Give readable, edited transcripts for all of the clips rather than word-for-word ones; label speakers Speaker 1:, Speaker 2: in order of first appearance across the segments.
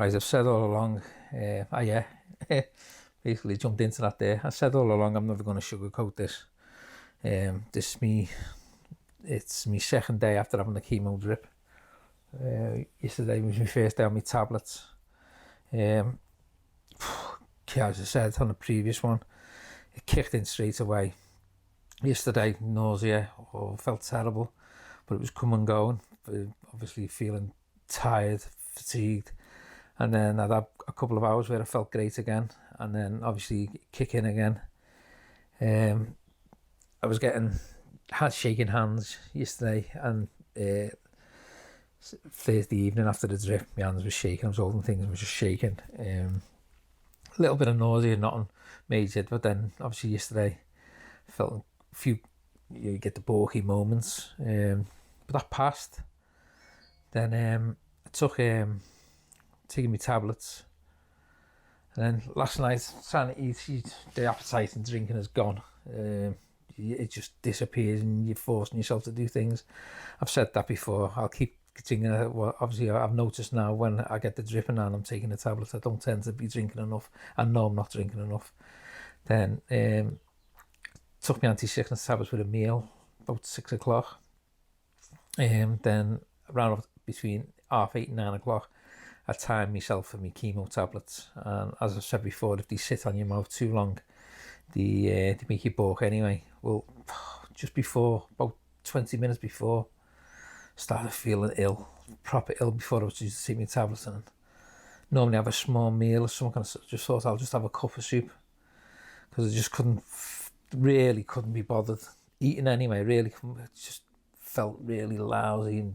Speaker 1: Right, I've said all along, yeah, basically jumped into that there. I said all along I'm never going to sugarcoat this. This is me, it's my second day after having the chemo drip. Yesterday was my first day on my tablets. Yeah, as I said on the previous one, it kicked in straight away. Yesterday, nausea, felt terrible, but it was come and going. Obviously feeling tired, fatigued. And then I'd had a couple of hours where I felt great again, and then obviously kick in again. I was shaking hands yesterday, and Thursday evening after the drip, my hands were shaking. I was holding things and was just shaking. A little bit of nausea, nothing major, but then obviously yesterday felt a few, you get the bulky moments, but that passed. Then I took taking my tablets, and then last night trying to eat, the appetite and drinking is gone. It just disappears and you're forcing yourself to do things. I've said that before. I'll keep continuing. Well, obviously I've noticed now when I get the dripping and I'm taking the tablets, I don't tend to be drinking enough. I know I'm not drinking enough. Then took my anti-sickness tablets with a meal about 6 o'clock. Then around between 8:30 and 9 o'clock, I timed myself for my chemo tablets, and as I said before, if they sit on your mouth too long, they make you balk anyway. Well, just before, about 20 minutes before, started feeling ill, proper ill, before I was due to take my tablets. And normally I have a small meal or something, just thought I'll just have a cup of soup, because I just couldn't be bothered eating anyway. Really, it just felt really lousy and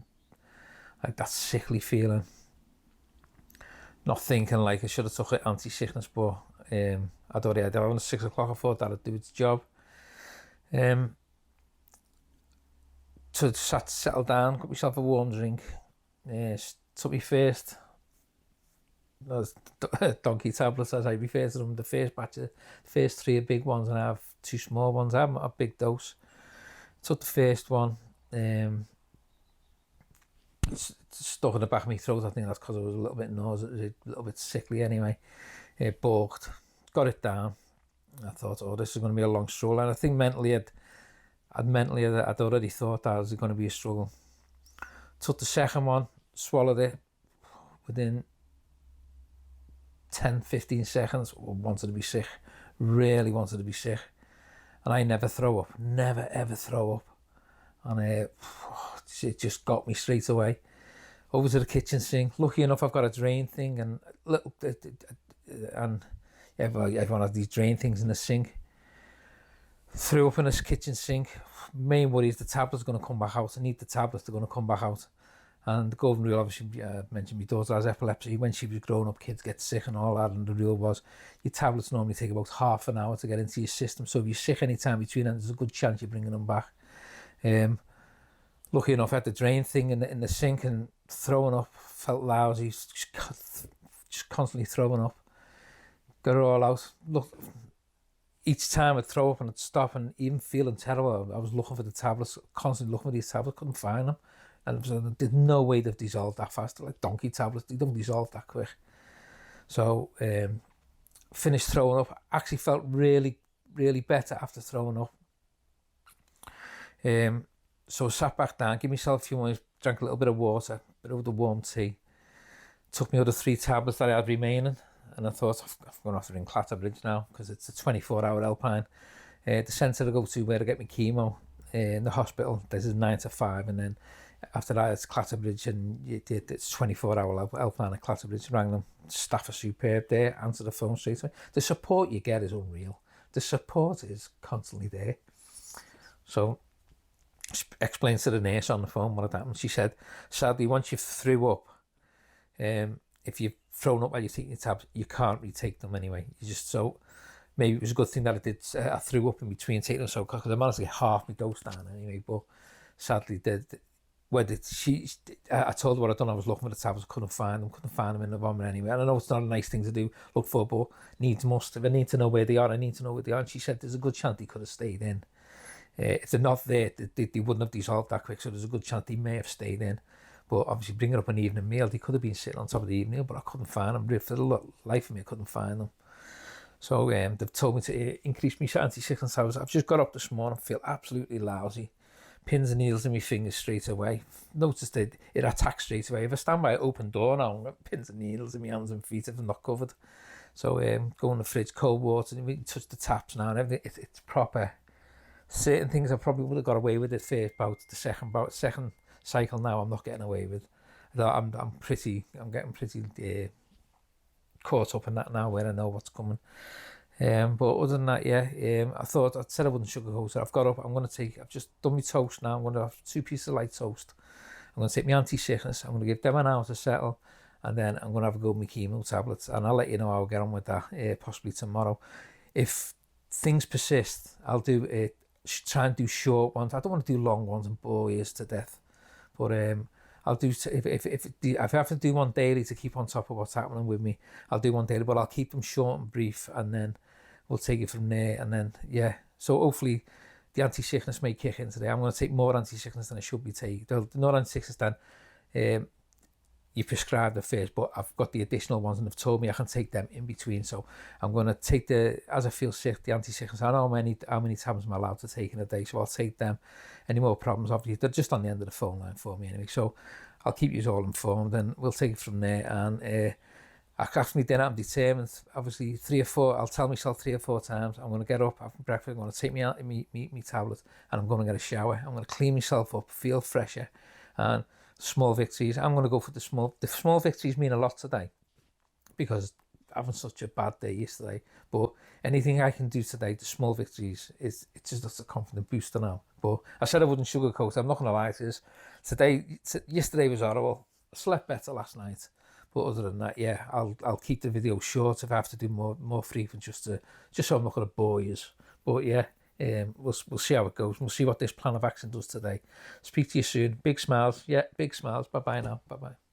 Speaker 1: like that sickly feeling. Not thinking like I should have took anti-sickness, but I'd already had it on 6 o'clock. I thought that'd do its job. So I just had to settle down, got myself a warm drink. Took me first, those donkey tablets as I refer to them, the first batch, the first 3 are big ones, and I have 2 small ones. I have a big dose. Took the first one. It's stuck in the back of my throat. I think that's because I was a little bit nauseous, a little bit sickly anyway. Balked, got it down. I thought, this is going to be a long struggle, and I think mentally I'd already thought that was going to be a struggle. Took the second one, swallowed it within 10-15 seconds. Wanted to be sick, really wanted to be sick, and I never throw up, never ever throw up. And it just got me straight away. Over to the kitchen sink. Lucky enough, I've got a drain thing, and everyone has these drain things in the sink. Threw up in this kitchen sink. Main worry is the tablets are going to come back out. I need the tablets, they're going to come back out. And the golden rule, obviously, mentioned my daughter has epilepsy. When she was growing up, kids get sick and all that, and the rule was your tablets normally take about half an hour to get into your system. So if you're sick any time between them, there's a good chance you're bringing them back. Lucky enough, I had the drain thing in the sink, and throwing up, felt lousy, just constantly throwing up. Got it all out. Look, each time I'd throw up and I'd stop, and even feeling terrible, I was looking for the tablets, constantly looking for these tablets, couldn't find them. And there's no way they've dissolved that fast. They're like donkey tablets, they don't dissolve that quick. So finished throwing up. Actually felt really, really better after throwing up. So I sat back down, gave myself a few minutes, drank a little bit of water, a bit of the warm tea, took me other 3 tablets that I had remaining, and I thought, I'm going to have to ring Clatterbridge now, because it's a 24-hour helpline. The centre to go to where I get my chemo in the hospital, this is 9 to 5, and then after that it's Clatterbridge, and it's 24-hour helpline at Clatterbridge. Rang them, staff are superb there, answer the phone straight away. The support you get is unreal. The support is constantly there. So explained to the nurse on the phone what had happened. She said, sadly, once you've threw up, if you've thrown up while you're taking your tabs, you can't retake them anyway. So maybe it was a good thing that I threw up in between taking them, so because I managed to get half my dose down anyway. But sadly, I told her what I'd done. I was looking for the tablets, couldn't find them in the vomit anyway. And I know it's not a nice thing to do, look for, but needs must. If I need to know where they are, I need to know where they are. And she said there's a good chance they could have stayed in. If they're not there, they wouldn't have dissolved that quick, so there's a good chance they may have stayed in. But obviously bringing up an evening meal, they could have been sitting on top of the evening meal, but I couldn't find them. For the life of me, I couldn't find them. So they've told me to increase my anti-sickness levels. I've just got up this morning, feel absolutely lousy. Pins and needles in my fingers straight away. Noticed it attacks straight away. If I stand by an open door now, I've got pins and needles in my hands and feet if I'm not covered. So go in the fridge, cold water, and we touch the taps now and everything. It's proper. Certain things I probably would have got away with it first, about the second cycle now I'm not getting away with. I'm getting pretty caught up in that now where I know what's coming. But other than that, I said I wouldn't sugarcoat it. I've got up, I've just done my toast now. I'm going to have 2 pieces of light toast. I'm going to take my anti-sickness. I'm going to give them an hour to settle. And then I'm going to have a go with my chemo tablets. And I'll let you know how I get on with that possibly tomorrow. If things persist, I'll try and do short ones. I don't want to do long ones and bore you to death. But I'll do, if I have to do one daily to keep on top of what's happening with me, I'll do one daily, but I'll keep them short and brief, and then we'll take it from there. And then, so hopefully the anti-sickness may kick in today. I'm going to take more anti-sickness than I should be taking. The not anti-sickness then, you prescribed at first, but I've got the additional ones and they've told me I can take them in between. So I'm going to take as I feel sick, the anti-sickness. I know how many tablets I'm allowed to take in a day, so I'll take them. Any more problems, obviously, they're just on the end of the phone line for me anyway. So I'll keep you all informed and we'll take it from there. And after my dinner, I'm determined, obviously 3 or 4, I'll tell myself 3 or 4 times, I'm going to get up, have breakfast, I'm going to take me out my tablet, and I'm going to get a shower. I'm going to clean myself up, feel fresher, and small victories. I'm going to go for the small victories mean a lot today because having such a bad day yesterday. But anything I can do today, the small victories, it's just a confident booster now. But I said I wouldn't sugarcoat it. I'm not going to lie to you. Yesterday was horrible. I slept better last night. But other than that, I'll keep the video short if I have to do more frequent, just so I'm not going to bore you. But we'll see how it goes. We'll see what this plan of action does today. Speak to you soon. Big smiles. Big smiles. Bye bye now. Bye bye.